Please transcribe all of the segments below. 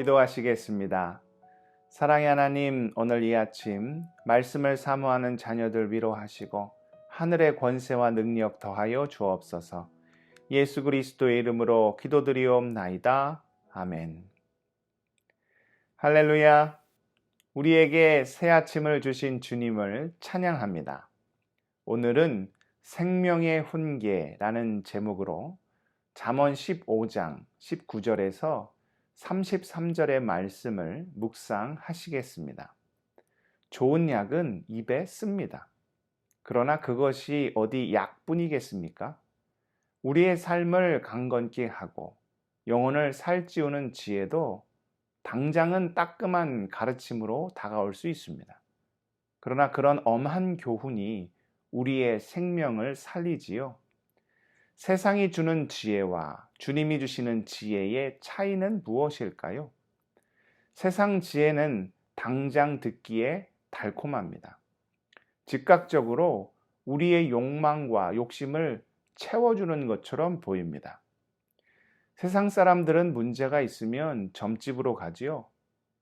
기도하시겠습니다. 사랑의 하나님, 오늘 이 아침 말씀을 사모하는 자녀들 위로하시고 하늘의 권세와 능력 더하여 주옵소서. 예수 그리스도의 이름으로 기도드리옵나이다. 아멘. 할렐루야. 우리에게 새 아침을 주신 주님을 찬양합니다. 오늘은 생명의 훈계라는 제목으로 잠언 15장 19절에서 33절의 말씀을 묵상하시겠습니다. 좋은 약은 입에 씁니다. 그러나 그것이 어디 약뿐이겠습니까? 우리의 삶을 강건케 하고 영혼을 살찌우는 지혜도 당장은 따끔한 가르침으로 다가올 수 있습니다. 그러나 그런 엄한 교훈이 우리의 생명을 살리지요. 세상이 주는 지혜와 주님이 주시는 지혜의 차이는 무엇일까요? 세상 지혜는 당장 듣기에 달콤합니다. 즉각적으로 우리의 욕망과 욕심을 채워주는 것처럼 보입니다. 세상 사람들은 문제가 있으면 점집으로 가지요.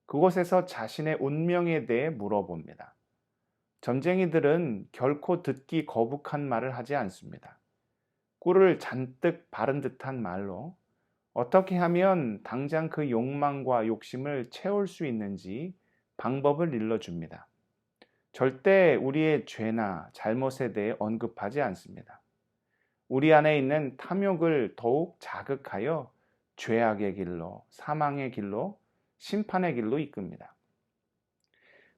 그곳에서 자신의 운명에 대해 물어봅니다. 점쟁이들은 결코 듣기 거북한 말을 하지 않습니다. 꿀을 잔뜩 바른 듯한 말로 어떻게 하면 당장 그 욕망과 욕심을 채울 수 있는지 방법을 일러줍니다. 절대 우리의 죄나 잘못에 대해 언급하지 않습니다. 우리 안에 있는 탐욕을 더욱 자극하여 죄악의 길로, 사망의 길로, 심판의 길로 이끕니다.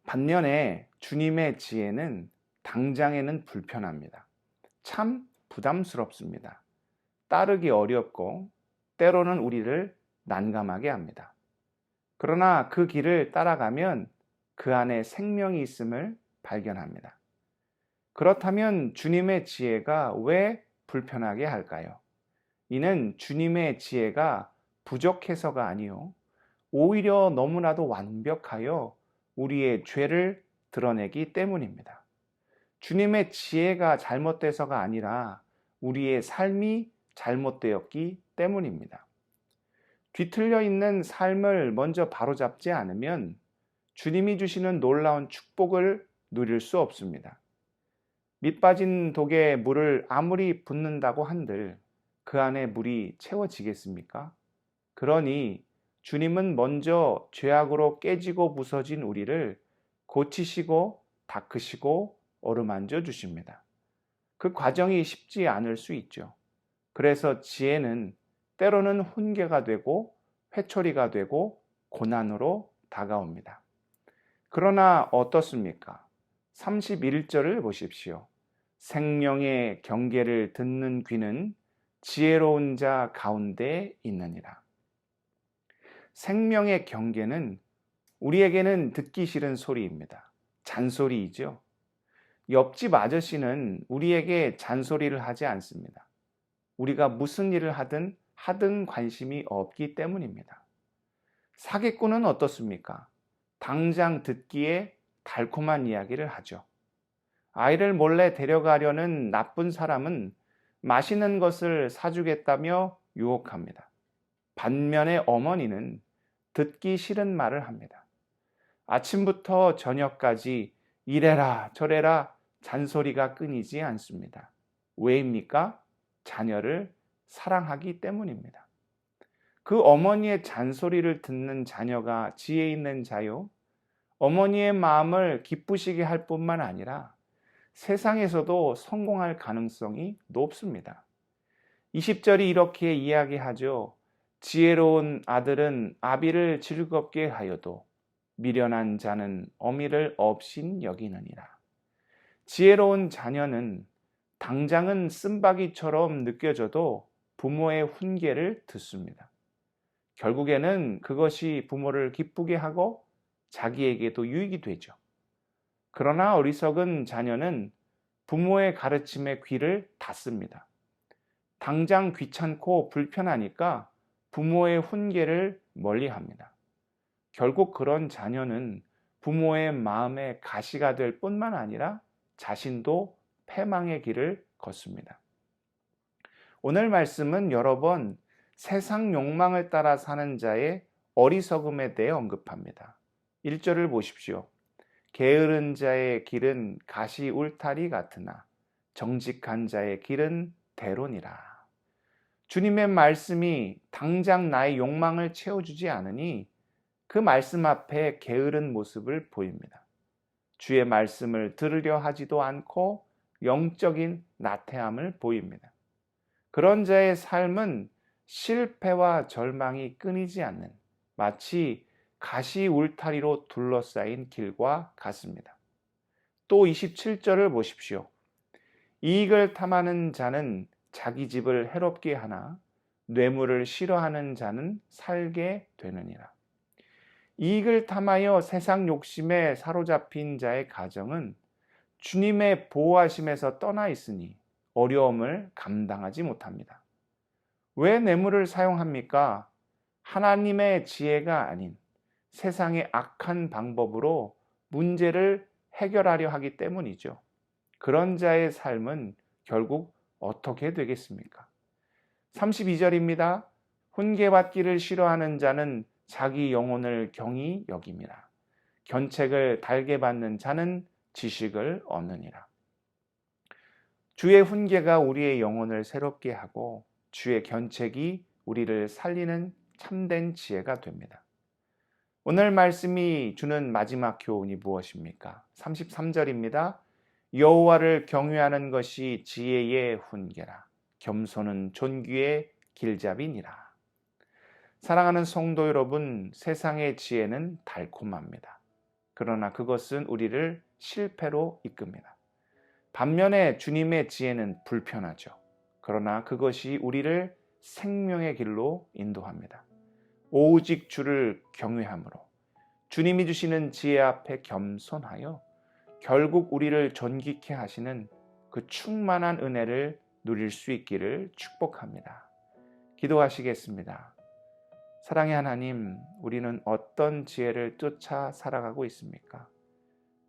반면에 주님의 지혜는 당장에는 불편합니다. 참 부담스럽습니다. 따르기 어렵고 때로는 우리를 난감하게 합니다. 그러나 그 길을 따라가면 그 안에 생명이 있음을 발견합니다. 그렇다면 주님의 지혜가 왜 불편하게 할까요? 이는 주님의 지혜가 부족해서가 아니요 오히려 너무나도 완벽하여 우리의 죄를 드러내기 때문입니다. 주님의 지혜가 잘못돼서가 아니라 우리의 삶이 잘못되었기 때문입니다. 뒤틀려 있는 삶을 먼저 바로잡지 않으면 주님이 주시는 놀라운 축복을 누릴 수 없습니다. 밑 빠진 독에 물을 아무리 붓는다고 한들 그 안에 물이 채워지겠습니까? 그러니 주님은 먼저 죄악으로 깨지고 부서진 우리를 고치시고 닦으시고 어루만져 주십니다. 그 과정이 쉽지 않을 수 있죠. 그래서 지혜는 때로는 훈계가 되고 회초리가 되고 고난으로 다가옵니다. 그러나 어떻습니까? 31절을 보십시오. 생명의 경계를 듣는 귀는 지혜로운 자 가운데 있느니라. 생명의 경계는 우리에게는 듣기 싫은 소리입니다. 잔소리이죠. 옆집 아저씨는 우리에게 잔소리를 하지 않습니다. 우리가 무슨 일을 하든 관심이 없기 때문입니다. 사기꾼은 어떻습니까? 당장 듣기에 달콤한 이야기를 하죠. 아이를 몰래 데려가려는 나쁜 사람은 맛있는 것을 사주겠다며 유혹합니다. 반면에 어머니는 듣기 싫은 말을 합니다. 아침부터 저녁까지 이래라 저래라 잔소리가 끊이지 않습니다. 왜입니까? 자녀를 사랑하기 때문입니다. 그 어머니의 잔소리를 듣는 자녀가 지혜 있는 자요. 어머니의 마음을 기쁘시게 할 뿐만 아니라 세상에서도 성공할 가능성이 높습니다. 20절이 이렇게 이야기하죠. 지혜로운 아들은 아비를 즐겁게 하여도 미련한 자는 어미를 업신 여기느니라. 지혜로운 자녀는 당장은 쓴바귀처럼 느껴져도 부모의 훈계를 듣습니다. 결국에는 그것이 부모를 기쁘게 하고 자기에게도 유익이 되죠. 그러나 어리석은 자녀는 부모의 가르침에 귀를 닫습니다. 당장 귀찮고 불편하니까 부모의 훈계를 멀리합니다. 결국 그런 자녀는 부모의 마음에 가시가 될 뿐만 아니라 자신도 패망의 길을 걷습니다. 오늘 말씀은 여러 번 세상 욕망을 따라 사는 자의 어리석음에 대해 언급합니다. 1절을 보십시오. 게으른 자의 길은 가시 울타리 같으나 정직한 자의 길은 대로니라. 주님의 말씀이 당장 나의 욕망을 채워주지 않으니 그 말씀 앞에 게으른 모습을 보입니다. 주의 말씀을 들으려 하지도 않고 영적인 나태함을 보입니다. 그런 자의 삶은 실패와 절망이 끊이지 않는 마치 가시 울타리로 둘러싸인 길과 같습니다. 또 27절을 보십시오. 이익을 탐하는 자는 자기 집을 해롭게 하나 뇌물을 싫어하는 자는 살게 되느니라. 이익을 탐하여 세상 욕심에 사로잡힌 자의 가정은 주님의 보호하심에서 떠나 있으니 어려움을 감당하지 못합니다. 왜 뇌물을 사용합니까? 하나님의 지혜가 아닌 세상의 악한 방법으로 문제를 해결하려 하기 때문이죠. 그런 자의 삶은 결국 어떻게 되겠습니까? 32절입니다. 훈계받기를 싫어하는 자는 자기 영혼을 경히 여김이라. 견책을 달게 받는 자는 지식을 얻느니라. 주의 훈계가 우리의 영혼을 새롭게 하고 주의 견책이 우리를 살리는 참된 지혜가 됩니다. 오늘 말씀이 주는 마지막 교훈이 무엇입니까? 33절입니다. 여호와를 경외하는 것이 지혜의 훈계라. 겸손은 존귀의 길잡이니라. 사랑하는 성도 여러분, 세상의 지혜는 달콤합니다. 그러나 그것은 우리를 실패로 이끕니다. 반면에 주님의 지혜는 불편하죠. 그러나 그것이 우리를 생명의 길로 인도합니다. 오직 주를 경외함으로 주님이 주시는 지혜 앞에 겸손하여 결국 우리를 존귀케 하시는 그 충만한 은혜를 누릴 수 있기를 축복합니다. 기도하시겠습니다. 사랑의 하나님, 우리는 어떤 지혜를 쫓아 살아가고 있습니까?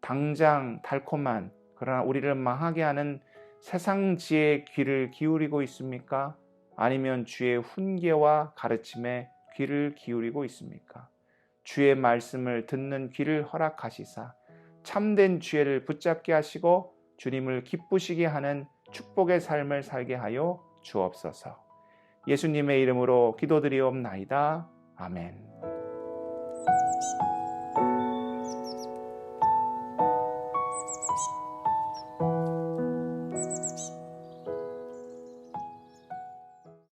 당장 달콤한 그러나 우리를 망하게 하는 세상 지혜의 귀를 기울이고 있습니까? 아니면 주의 훈계와 가르침에 귀를 기울이고 있습니까? 주의 말씀을 듣는 귀를 허락하시사 참된 지혜를 붙잡게 하시고 주님을 기쁘시게 하는 축복의 삶을 살게 하여 주옵소서. 예수님의 이름으로 기도드리옵나이다. 아멘.